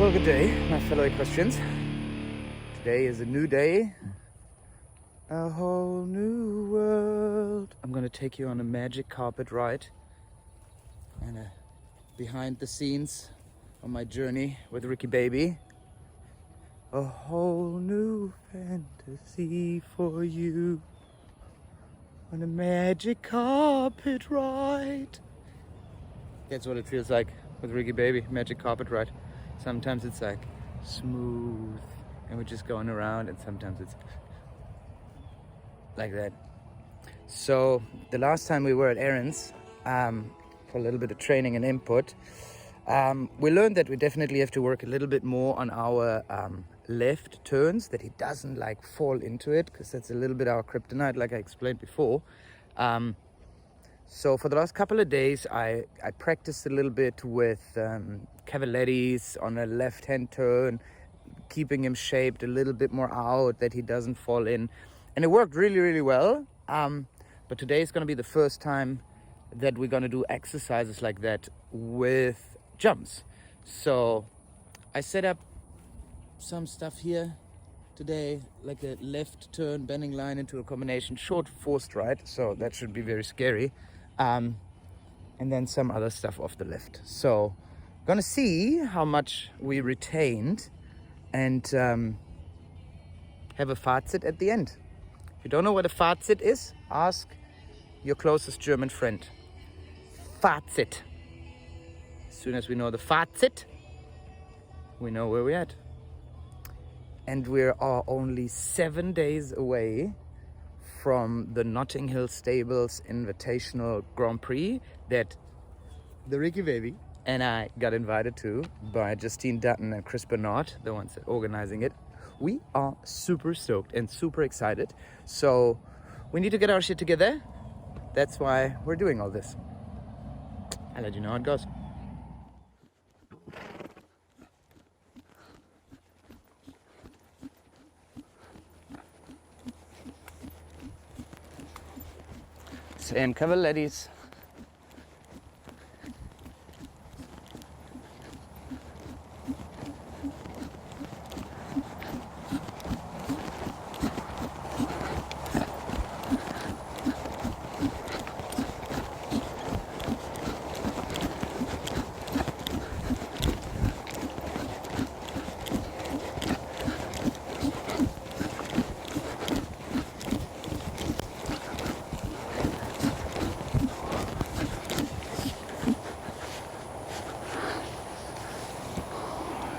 Well, good day, my fellow equestrians. Today is a new day, a whole new world. I'm gonna take you on a magic carpet ride and a behind the scenes on my journey with Ricky Baby. A whole new fantasy for you on a magic carpet ride. That's what it feels like with Ricky Baby, magic carpet ride. Sometimes it's like smooth and we're just going around, and sometimes it's like that. So the last time we were at Aaron's for a little bit of training and input, we learned that we definitely have to work a little bit more on our left turns, that he doesn't like fall into it, because that's a little bit our kryptonite, like I explained before. So for the last couple of days, I practiced a little bit with Cavalettis on a left-hand turn, keeping him shaped a little bit more out, that he doesn't fall in. And it worked really, really well. But today is going to be the first time that we're going to do exercises like that with jumps. So I set up some stuff here today, like a left turn, bending line into a combination, short forced right. So that should be very scary. And then some other stuff off the left. So gonna see how much we retained and have a Fazit at the end. If you don't know what a Fazit is, ask your closest German friend. Fazit. As soon as we know the Fazit, we know where we're at. And we are only 7 days away from the Notting Hill Stables Invitational Grand Prix that the Ricky Baby and I got invited to by Justine Dutton and Chris Bernard, the ones that are organizing it. We are super stoked and super excited. So we need to get our shit together. That's why we're doing all this. I'll let you know how it goes. Same Cavalettis.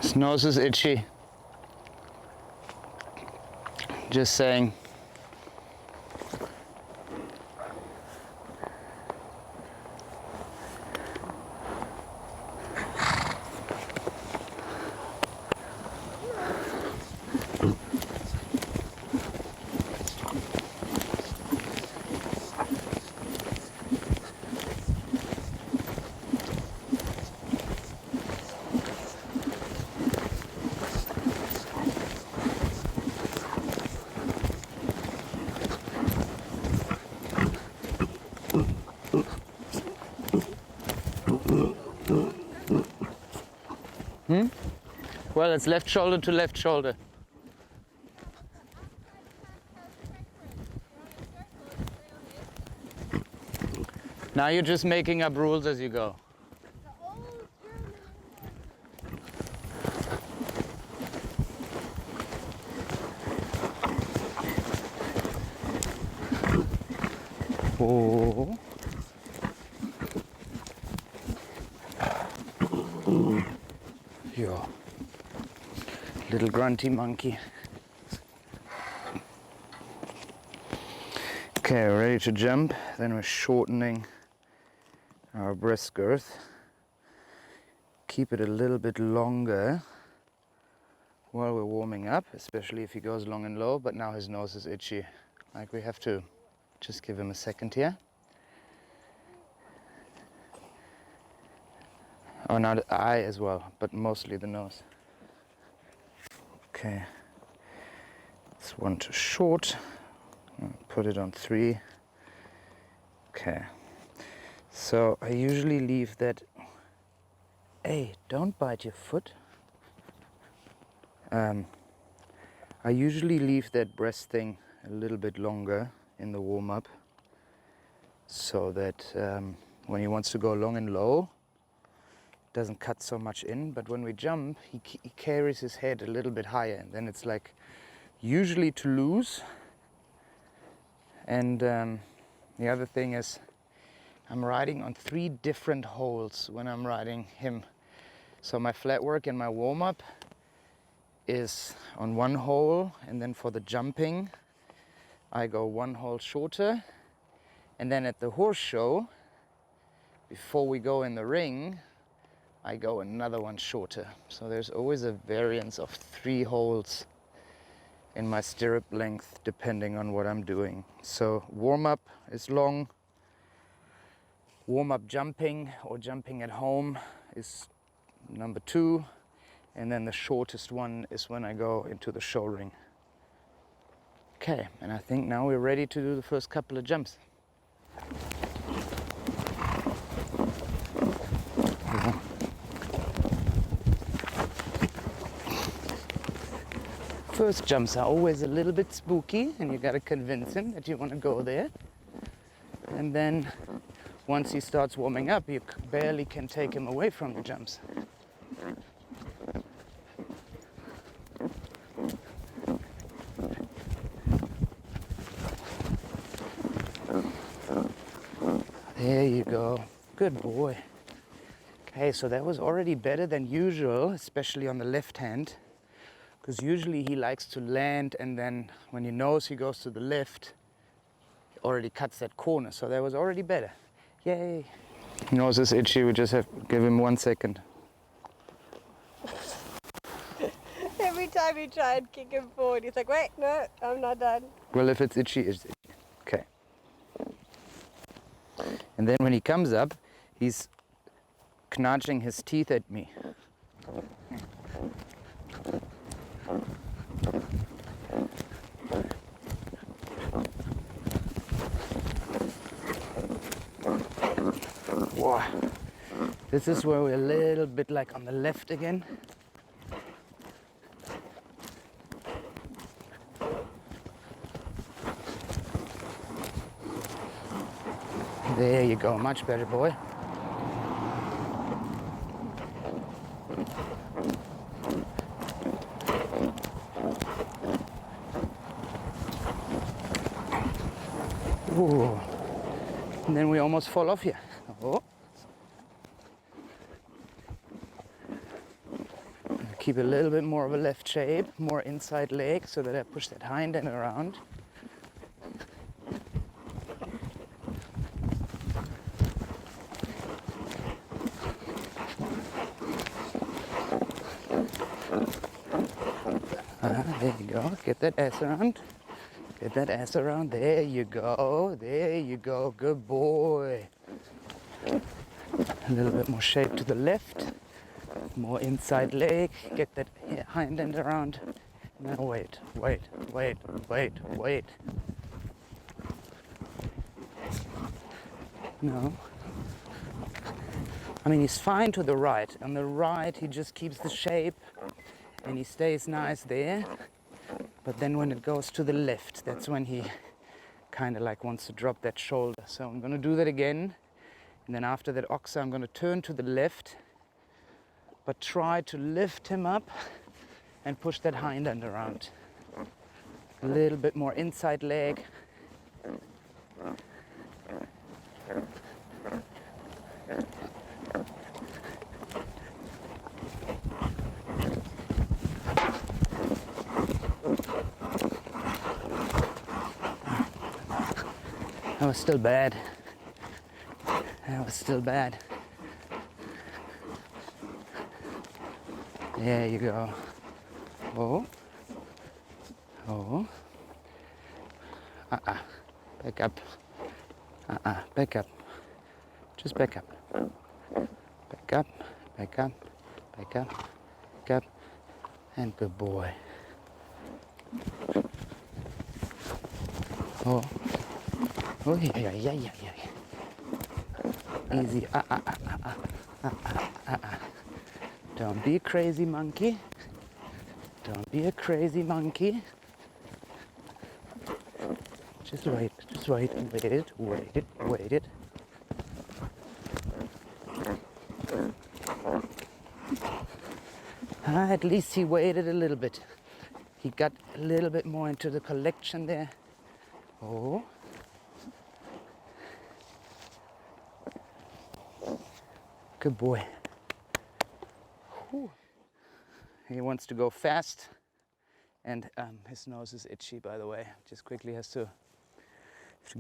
His nose is itchy. Just saying. Well, it's left shoulder to left shoulder. Now you're just making up rules as you go. Oh. Yeah. Little grunty monkey. Okay, we're ready to jump. Then we're shortening our breast girth. Keep it a little bit longer while we're warming up, especially if he goes long and low, but now his nose is itchy. Like, we have to just give him a second here. Oh, now the eye as well, but mostly the nose. Okay, it's 1 to short. Put it on 3. Okay, so I usually leave that. Hey, don't bite your foot. I usually leave that breast thing a little bit longer in the warm-up so that when he wants to go long and low, it doesn't cut so much in. But when we jump, he carries his head a little bit higher, and then it's like usually too loose. And the other thing is I'm riding on 3 different holes when I'm riding him. So my flat work and my warm-up is on 1 hole, and then for the jumping I go 1 hole shorter, and then at the horse show, before we go in the ring, I go another 1 shorter. So there's always a variance of 3 holes in my stirrup length depending on what I'm doing. So warm-up is long, warm-up jumping or jumping at home is number 2, and then the shortest one is when I go into the show ring. Okay, and I think now we're ready to do the first couple of jumps. First jumps are always a little bit spooky, and you gotta convince him that you want to go there. And then once he starts warming up, you barely can take him away from the jumps. There you go. Good boy. Okay, so that was already better than usual, especially on the left hand. Because usually he likes to land, and then when he knows he goes to the left, he already cuts that corner. So that was already better. Yay. Nose is itchy, we just have to give him 1 second. Every time you try and kick him forward, he's like, wait, no, I'm not done. Well, if it's itchy, it's itchy. Okay. And then when he comes up, he's gnashing his teeth at me. Wow. This is where we're a little bit like on the left again. There you go, much better, boy. Ooh. And then we almost fall off here. Oh. Keep a little bit more of a left shape, more inside leg, so that I push that hind end around. There you go. Get that ass around. Get that ass around. There you go. There you go. Good boy. A little bit more shape to the left. More inside leg. Get that hind end around. Now wait, wait, wait, wait, wait. No. I mean, he's fine to the right. On the right, he just keeps the shape and he stays nice there. But then when it goes to the left, that's when he kind of like wants to drop that shoulder. So I'm going to do that again. And then after that oxa, I'm going to turn to the left, but try to lift him up and push that hind end around. A little bit more inside leg. That was still bad. That was still bad. There you go. Oh. Oh. Back up. Back up. Just back up. Back up. Back up. Back up. Back up. And good boy. Oh. Oh, yeah. Easy. Don't be a crazy monkey. Don't be a crazy monkey. Just wait, wait it. At least he waited a little bit. He got a little bit more into the collection there. Oh. Good boy. Whew. He wants to go fast, and his nose is itchy, by the way. Just quickly have to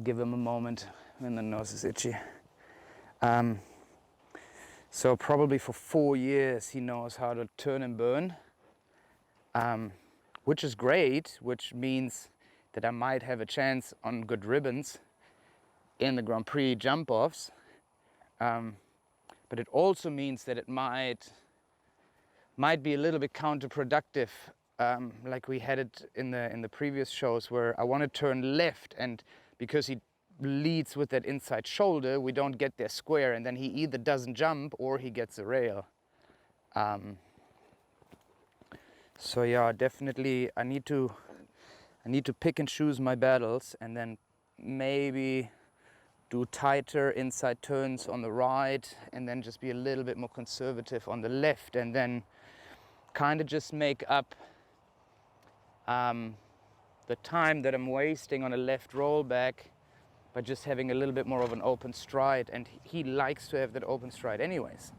give him a moment when the nose is itchy. So probably for 4 years he knows how to turn and burn, which is great, which means that I might have a chance on good ribbons in the Grand Prix jump-offs. But it also means that it might be a little bit counterproductive, like we had it in the previous shows, where I want to turn left, and because he leads with that inside shoulder, we don't get there square, and then he either doesn't jump or he gets a rail. So yeah, definitely I need to pick and choose my battles, and then maybe do tighter inside turns on the right, and then just be a little bit more conservative on the left, and then kind of just make up the time that I'm wasting on a left rollback by just having a little bit more of an open stride, and he likes to have that open stride anyways.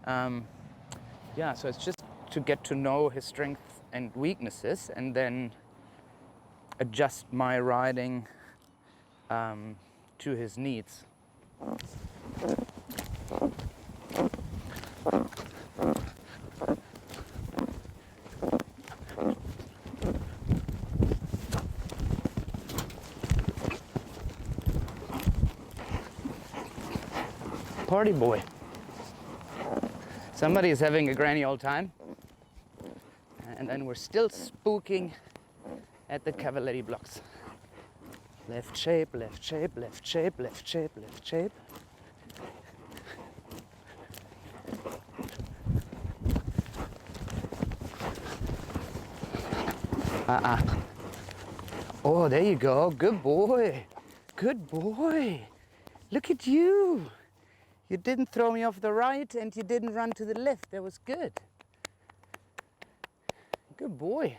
Yeah, so it's just to get to know his strengths and weaknesses, and then adjust my riding to his needs. Party boy. Somebody is having a granny old time, and then we're still spooking at the Cavaletti blocks. Left shape, left shape, left shape, left shape, left shape. Oh, there you go. Good boy. Good boy. Look at you. You didn't throw me off the right, and you didn't run to the left. That was good. Good boy.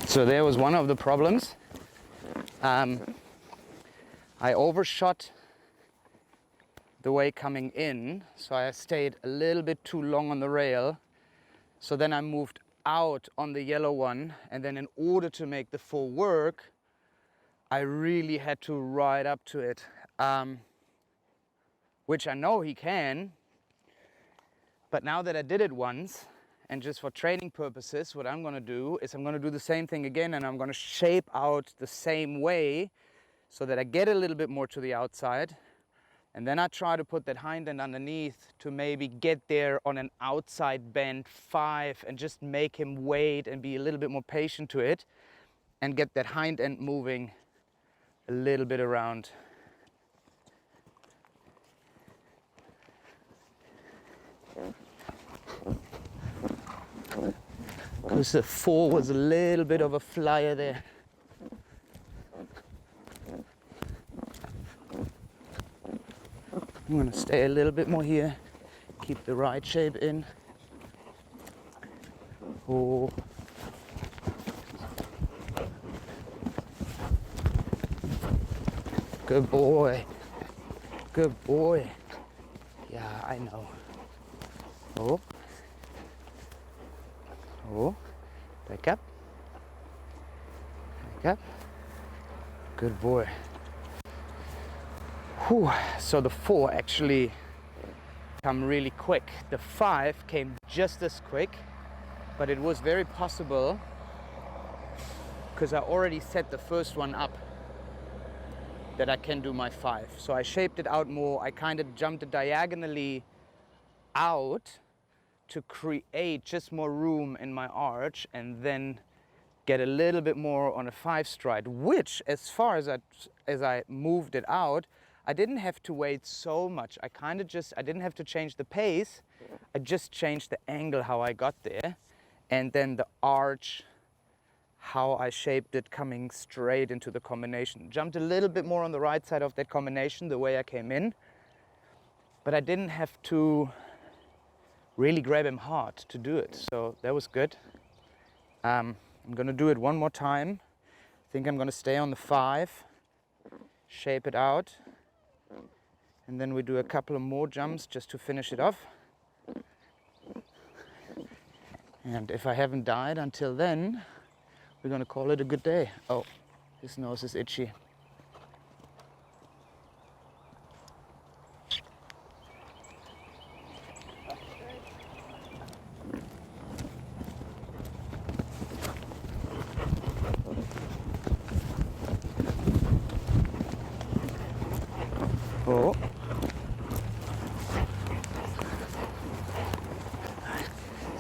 So there was one of the problems. I overshot the way coming in, so I stayed a little bit too long on the rail. So then I moved out on the yellow one, and then in order to make the full work, I really had to ride up to it, which I know he can. But now that I did it once, and just for training purposes, what I'm going to do is I'm going to do the same thing again, and I'm going to shape out the same way so that I get a little bit more to the outside. And then I try to put that hind end underneath to maybe get there on an outside bend 5 and just make him wait and be a little bit more patient to it and get that hind end moving a little bit around. Because the 4 was a little bit of a flyer there. I'm going to stay a little bit more here, keep the right shape in. Oh. Good boy. Good boy. Yeah, I know. Oh. Oh. Back up. Back up. Good boy. Whew. So the 4 actually come really quick. The 5 came just as quick, but it was very possible because I already set the first one up that I can do my 5. So I shaped it out more. I kind of jumped it diagonally out to create just more room in my arch, and then get a little bit more on a 5 stride, which as far as I moved it out, I didn't have to wait so much. I didn't have to change the pace. I just changed the angle how I got there, and then the arch, how I shaped it coming straight into the combination. Jumped a little bit more on the right side of that combination the way I came in, but I didn't have to really grab him hard to do it, so that was good. I'm gonna do it one more time. I think I'm gonna stay on the 5, shape it out, and then we do a couple of more jumps just to finish it off. And if I haven't died until then, we're gonna call it a good day. Oh, his nose is itchy. Oh.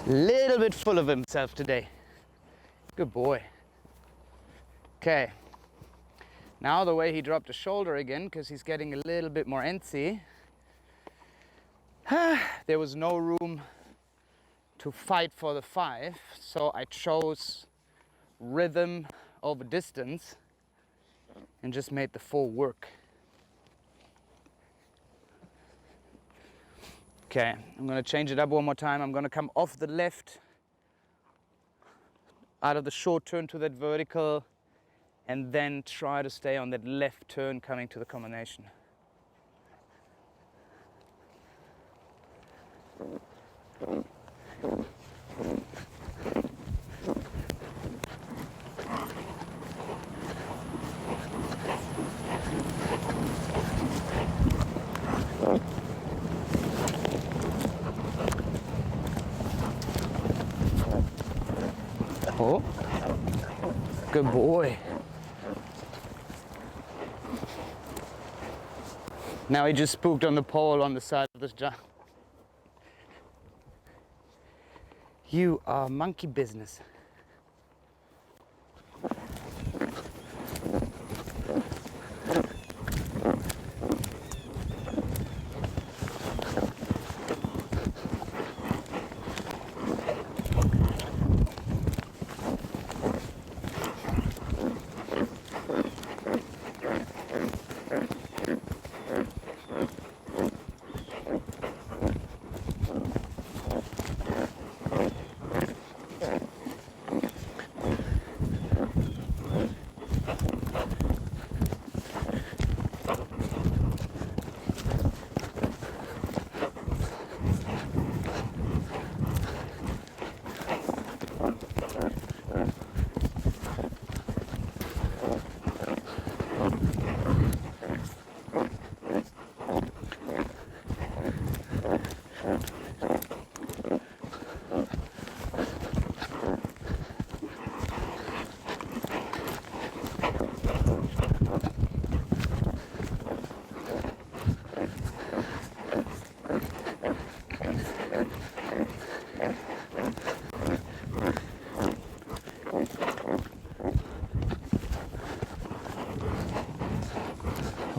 Little bit full of himself today. Good boy. Okay. Now the way he dropped the shoulder again, because he's getting a little bit more antsy. There was no room to fight for the 5, so I chose rhythm over distance and just made the 4 work. Okay, I'm gonna change it up one more time. I'm gonna come off the left, out of the short turn to that vertical, and then try to stay on that left turn coming to the combination. Oh, good boy. Now he just spooked on the pole on the side of this jump. You are monkey business.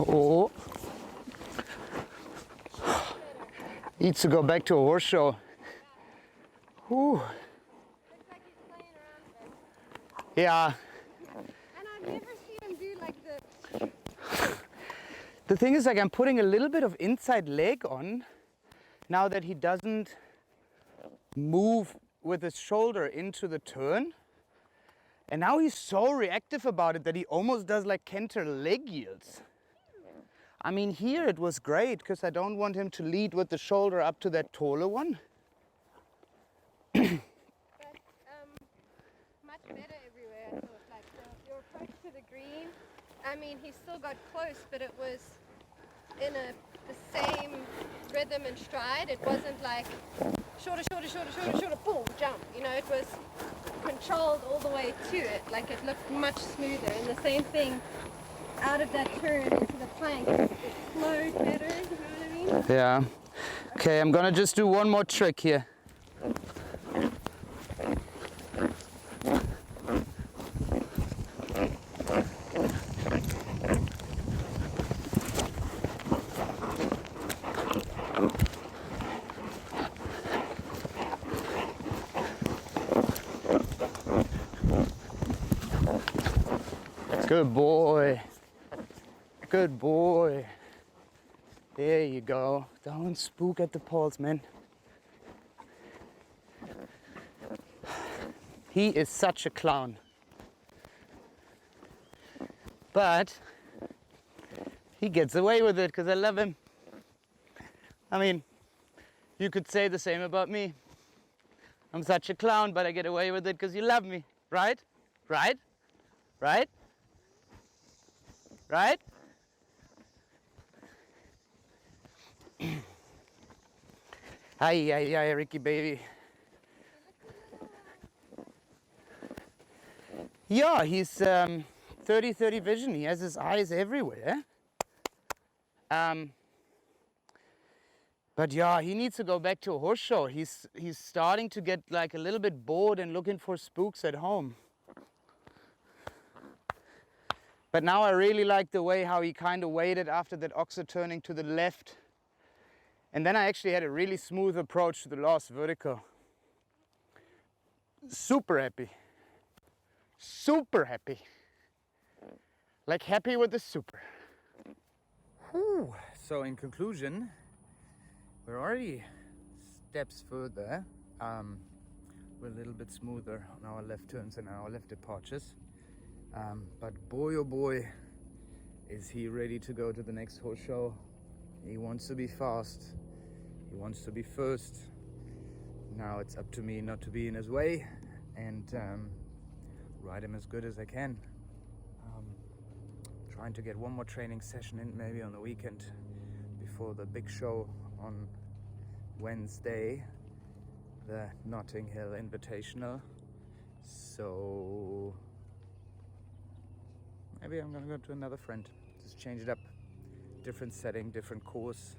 Oh, needs to go back to a horse show. Whew. Looks like he's playing around with it. Yeah. And I've never seen him do like this. The thing is, like, I'm putting a little bit of inside leg on now that he doesn't move with his shoulder into the turn. And now he's so reactive about it that he almost does like canter leg yields. I mean, here it was great because I don't want him to lead with the shoulder up to that taller one. But much better everywhere, I thought. Like your approach to the green, I mean, he still got close, but it was in the same rhythm and stride. It wasn't like shorter, boom, jump. You know, it was controlled all the way to it. Like it looked much smoother. And the same thing out of that turn into the plank, it flowed better, you know what I mean? Yeah. Okay, I'm gonna just do one more trick here. Good boy. Good boy. There you go. Don't spook at the poles, man. He is such a clown. But he gets away with it because I love him. I mean, you could say the same about me. I'm such a clown, but I get away with it because you love me. Right? Right? Right? Right? Hi, Ricky baby. Yeah, he's 30-30 vision. He has his eyes everywhere. But yeah, he needs to go back to a horse show. He's starting to get like a little bit bored and looking for spooks at home. But now I really like the way how he kind of waited after that oxer turning to the left. And then I actually had a really smooth approach to the last vertical. Super happy. Super happy. Like happy with the super. Whew. So in conclusion, we're already steps further. We're a little bit smoother on our left turns and our left departures. But boy oh boy, is he ready to go to the next horse show. He wants to be fast. He wants to be first. Now it's up to me not to be in his way and ride him as good as I can. Trying to get one more training session in maybe on the weekend before the big show on Wednesday, the Notting Hill Invitational. So maybe I'm gonna go to another friend, just change it up, different setting, different course,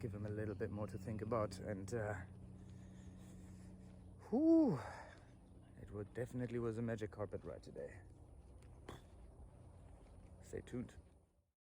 give him a little bit more to think about. And it definitely was a magic carpet ride today. Stay tuned.